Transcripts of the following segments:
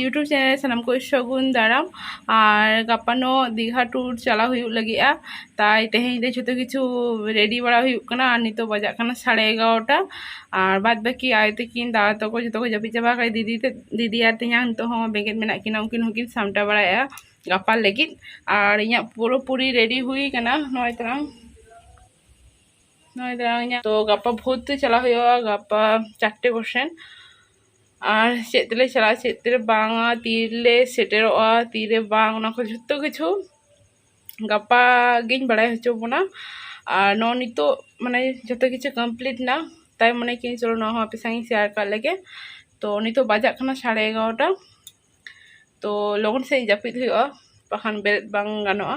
YouTube channel सानाम को सगुन दाराम और गापानो दीघा टूर चला हुई लगिया ताई तेहें दे जतो किछु रेडी बड़ा हुई कना और नितो बजा कना 11:30 और बाद बाकी आए तकिन दादा तको जतो को जपी चाबा कई दीदी आर तेया नितो हो बेगेत मेना किना उनकिन होकिन सामटा बड़ाया गापा लगित और इया पूरी रेडी हुई कना नय तरंग तो गापा भोर चला हुआ गापा 4 बसेन और चेतले चला चेतरे बांगा तीरले सेटेरोआ तीरे बांग ना को जतो किछु गापा गिन बड़ाय हचो बना और नो नितो माने जतो किछु कंप्लीट ना ताई माने कि चलो न हो पे संग शेयर कर लेके तो नितो बाजा खाना 11:30 तो लगन से जापिद हुआ पखान बेरेद बांग गानोआ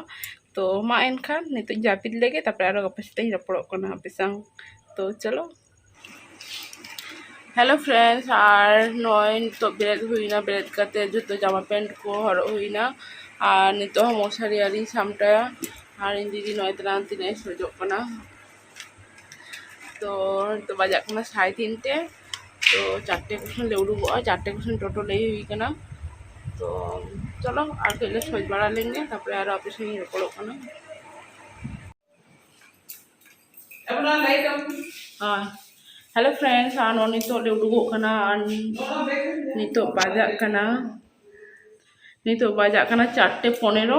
तो मा एनखान नितो जापिद लेगे तापर आरो गपा सते रपड़ो कना पे संग तो चलो हेलो फ्रेंड्स और नय तो बेरेद हुईना बेरेद करते जो जामा पैंट को हरो हुईना और नितो हम मशारी आरी सामटाया और इन दीदी नय तरान तिने सजो कना तो बजा कना 3:30 तो 4 कुसन ले उडुगो 4 कुसन टोटो ले हुई कना तो चलो और पहले सज बड़ा लेंगे तापर आरो आपे संग रपड़ो कना हां हेलो फ्रेंड्स आनो नितो ले उडुगो कना नितो बाजा कना 4:15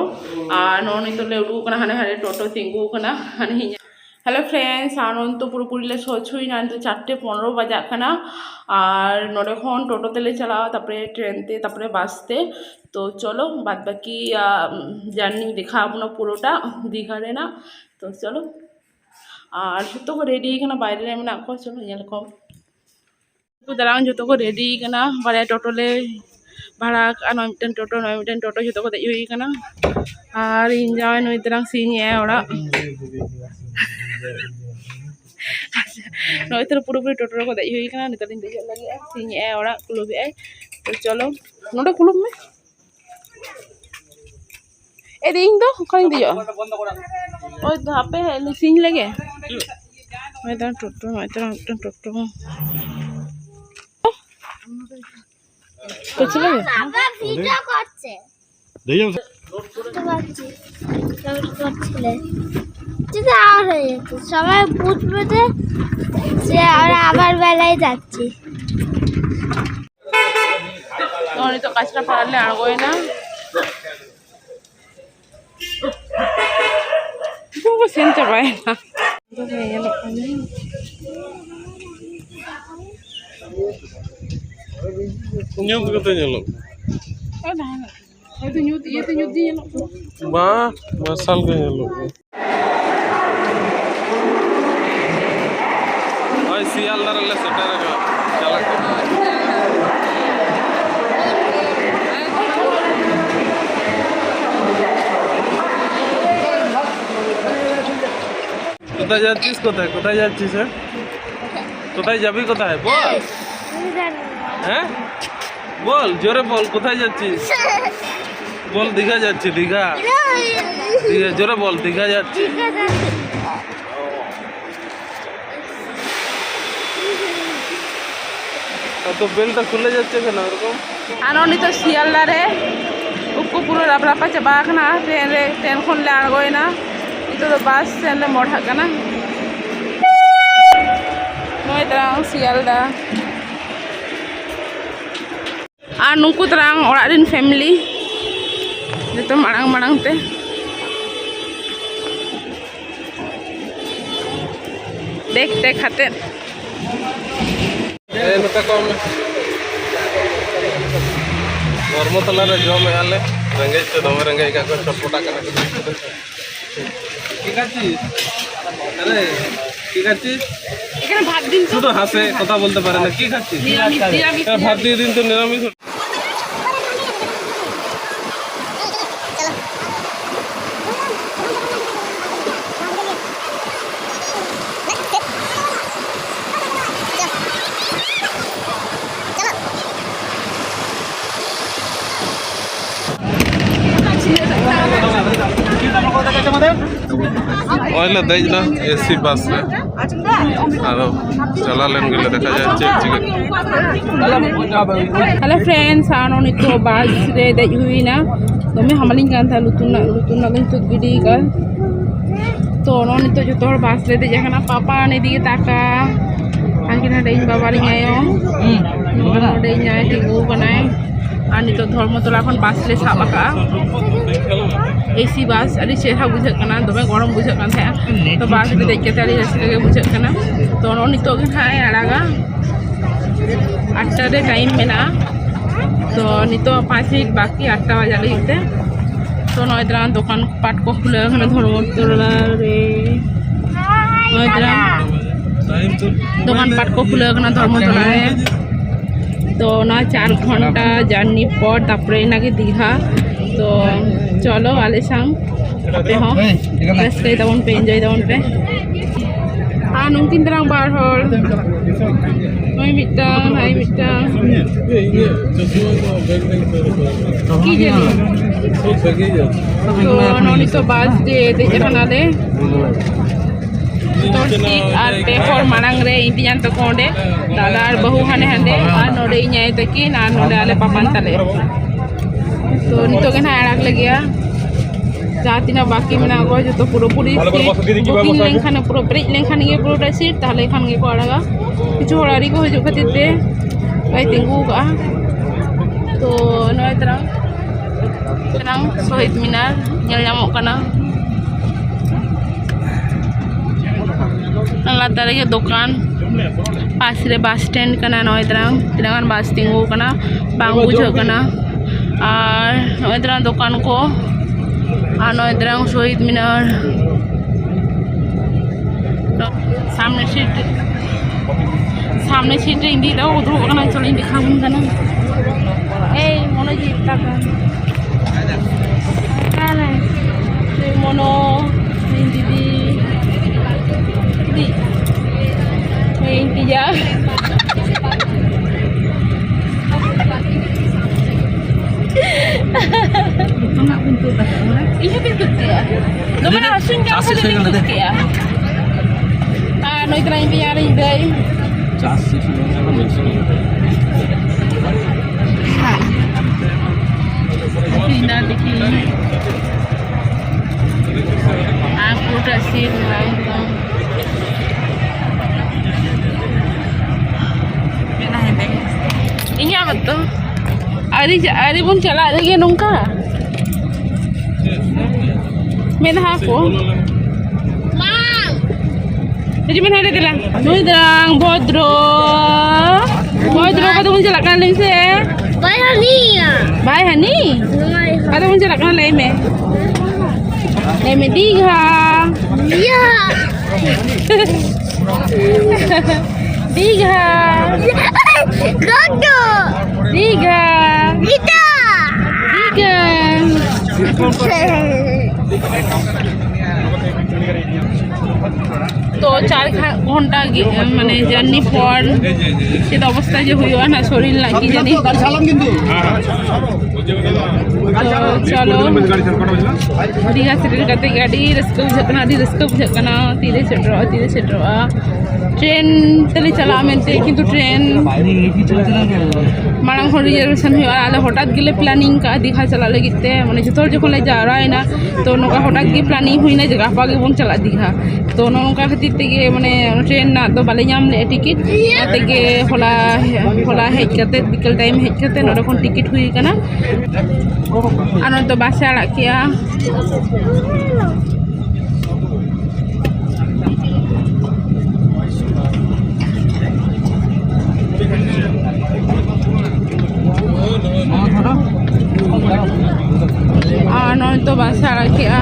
और नो नितो ले उडुगो कना हाने हाने टोटो तिंगु कना हाने हेलो फ्रेंड्स आनो तो पूरी ले सोच हुई ना तो 4:15 बजा कना और नोडे खन टोटो तेले चला तापरे ट्रेन ते तापरे बास ते तो चलो बाद बाकी जर्नी दिखा अपना पुरोटा दीघा रे ना तो चलो और जो को रेडी कना बाहर रे मेना को चलो नेल को दारान जो को रेडी कना बारे टोटो ले भाड़ा नय मिटन टोटो जो को दे हुई कना और इन जाय नय तरंग सिन ए ओड़ा नय तर पूरी टोटो को दे हुई कना नितर दिन दे लगे सिन ए ओड़ा कुलुबे आई तो चलो नोडे कुलुब में ए दिन दो कहीं दियो ओय धापे सिन लगे मैं तो टोटो कुछ लगे বাবা ভিডিও করছে দেই যাও তো বাচ্চি করছিলে যদি আর হয়ে যেত সবাই বুঝবে যে আমরা আবার বেলায় যাচ্ছি नोनी तो कचरा पड़ाले आगोय ना वो सेन चबाय ना तो ये लोग न्यू कते नेलो ओ ना ये तो न्यू दी ये लोग बा मसाल के नेलो ओय सियालदार ले सेटर का चला কোথায় যাচ্ছিস কোথায় যাচ্ছিস কোথায় যাবি কোথায় বল হ্যাঁ বল জোরে বল কোথায় যাচ্ছিস বল দীঘা যাচ্ছি দীঘা জোরে বল দীঘা যাচ্ছি তো বেলটা খুলে যাচ্ছে কেন এরকম आनोनी तो सियालदा रे उको पूरा रापरापा चबा कना ट्रेन खन ले आगोय ना तो बस सेन ले मोड़ कना नय तरंग सियालदा और नुकु तरंग ओड़ा रिन फैमिली जतो मांग ते देखते खाते धर्मतला रे जम आले रेंगे तो दमे रेंगे का को चपटा कना ঠিক আছে আরে ঠিক আছে এখানে ভাত দিন শুধু হাসে কথা বলতে পারে না কি খাচ্ছিস নিরামিষ ভাত দিয়ে দিন তো নিরামিষ ओइले देज ना एसी बस में আরো চালালেন গেলে দেখা যাচ্ছে Hello friends, ano nito bus re dej hui na. Dome hamaling kan tha lutun na lang tut gidi ka. To no nito joto hor bus re dej kana papa ne dige taka. Angkin ada in baba ring ayo. Ada in ay tingu kanai. Ani to dhormotola kon bus re sabaka. AC bus adi cheha bujhak kana dome gorom bujhak kan tha. To bus re dej kete ari raste ge bujhak kana. To no nito kan hai araga. 8টা time মেনা তো নিতো 5 minute বাকি 8টা বাজে লাগতে তো নয়দ্রা দোকান পাট কো খুলে ওখানে ধর্মতলা রে নয়দ্রা দোকান পাট কো খুলে ওখানে ধর্মতলা রে তো না 4 ঘন্টা জার্নি পর তারপরে নাকি দীঘা তো চলো আলে সাং আপে হ রাস্তে তখন পে এনজয় তখন pay nung tindrang bar hol may mitang hay mitang ki jeni to noni to bus de jana de to tik ar pe hor marang re intian to konde dada ar bahu hane hande ar node nyai taki na node ale papan tale to nito gen arak lagia जातिना बाकी में आगो जो तो पूरा पूरी booking लेंखाने पूरा break लेंखाने ये पूरा सीट ताले खान के को आड़ागा किछु होड़ारी को जो खातिर ते भाई तिंगू का तो नय तरह शहीद मीनार ñel ñamok kana लातार ये दुकान पास रे बस स्टैंड kana नय तरह तिनागान बस तिंगू kana बांग बुझो kana और नय तरह दुकान को ano idrang শহীদ মিনার সামনে সিটে ইন্দি দাও উধর ওখানে চলে ইন্দি খাবুন কেন এই মনে জি টাকা কানে এই মনো ইন্দি দি এই ইন্দি যা Iya pintu dia. Lo mana asin jam kali pintu dia. No itrain biar indai. Pindah dikit. Aku dah sih lah. Pindah ini. Ini apa tuh? Ari pun cala lagi nungka. MENA ko. Mang. Jadi mana ada dalang? Nudrang Bodro. Bodro kata pun cala kan lagi se. Bye honey. Bye honey. Kata pun cala kan lagi me. Lagi Digha. Iya. Digha. Godo. Digha. Kita. Digha. तो 4 घंटा माने journey पर से अवस्था जो हुआ ना शरीर लागी जानी चलो दीघा सेटल करते गाड़ी रस्का बुझाकना आदि रस्का बुझाकना तीरे सेटरवा ट्रेन तले चला मेनते किंतु ट्रेन मांग हर रिजर्वेशन हुआ आले हठात गेले प्लानिंग का दीघा चला लगते माने जतोर जखन ले जारायना तो नोका हठात गे प्लानिंग हुईना जे गापा गे बोन चला दीघा तो नोका खातिर तेगे माने ट्रेन ना तो बाले नाम ले टिकट तेगे होला हेज करते बिकल टाइम हेज करते नोडे खन टिकट हुई कना आनो तो बासे आड़ा किया आनो तो बासे आड़ा किया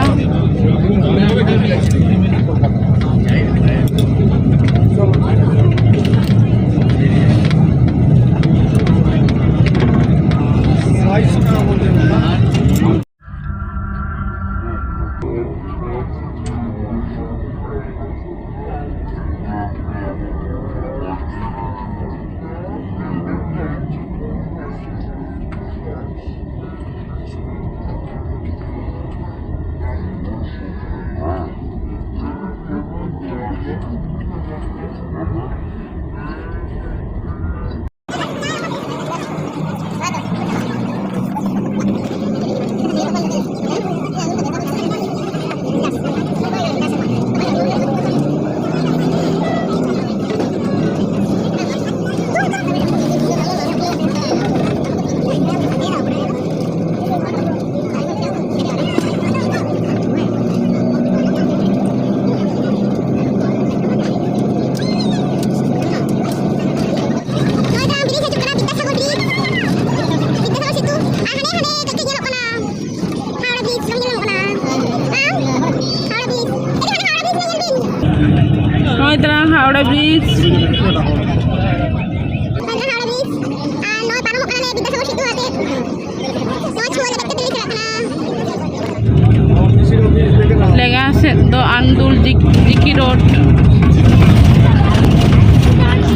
road.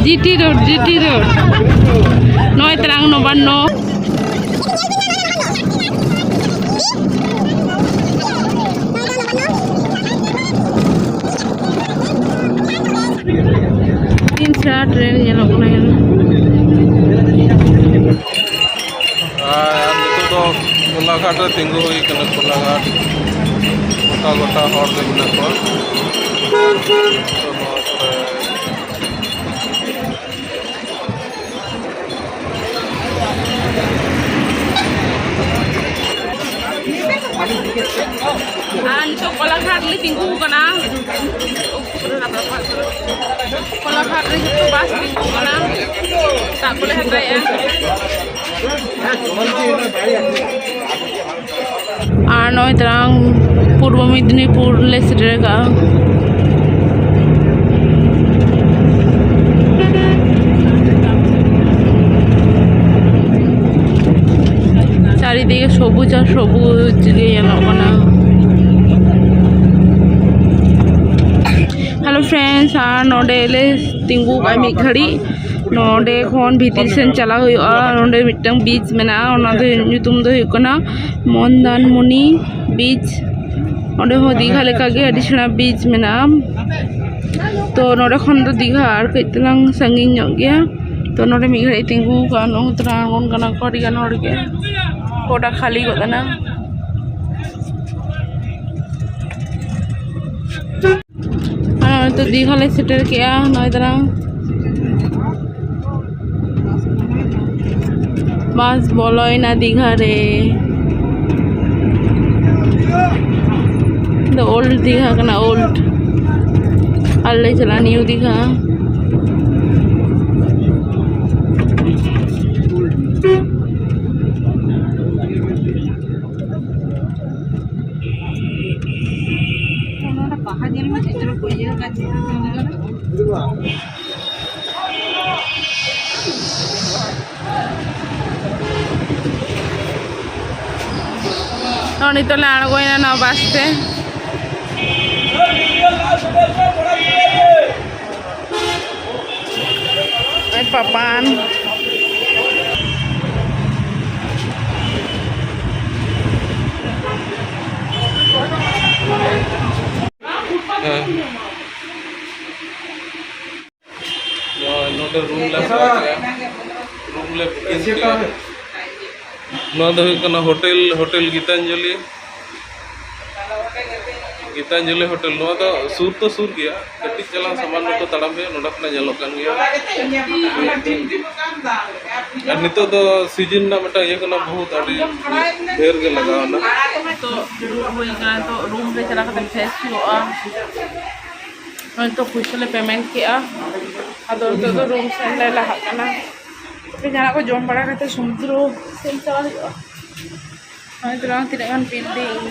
GT road. Noi terang no banno. Insya train jalan kena ya. Itu tuh Kolaghat re tinggu hui kana Kolaghat. Gota hor le mena ko. Nito Kolaghat le tinggu kana. Kolaghat re itu bus tinggu kana. Tak boleh hatai ya. আর নয় তারাং পূর্ব মেদিনীপুর লেসিডেগা চারিদিকে সবুজ আর সবুজ না। Hello friends আর নডে এলে তিঙ্গু কাই মিদ ঘাড়ি नोडे खन भीतर सेन चला हुआ नोडे मिटंग बीच मेना ओना दो nyutum do huyuk kana Mondanmuni बीच ओडे हो दीघा लेका गे एडिशना बीच मेना तो नोडे खन दो दीघा आर कई तलांग संगीन nyok गया तो नोडे मिद घाड़ी तिंगु कानो तरांगन kana ko adi gan hor ge koda khali go kana तो दीघा ले सेटर किया नय तरह बस बोलोई ना दीघा रे द ओल्ड दीघा कना ओल्ड अल्ले चला न्यू दीघा नितले आड़गोना ना बासते पापान होटल गीतांजलि होटल सूर तो सूर गया कटी चला सामान को तड़म पे नोडा जलोकन गया और नितो तो सीजन ना मटा ये कना बहुत अड़ी ढेर के लगा ना तो होई का तो रूम पे चला के फ्रेश हुआ और तो कुछले पेमेंट किया अदर तो रूम से ले ला हकना पे जाना को जम बड़ा करते समुद्र से चला हुआ और तो तीन बिल्डिंग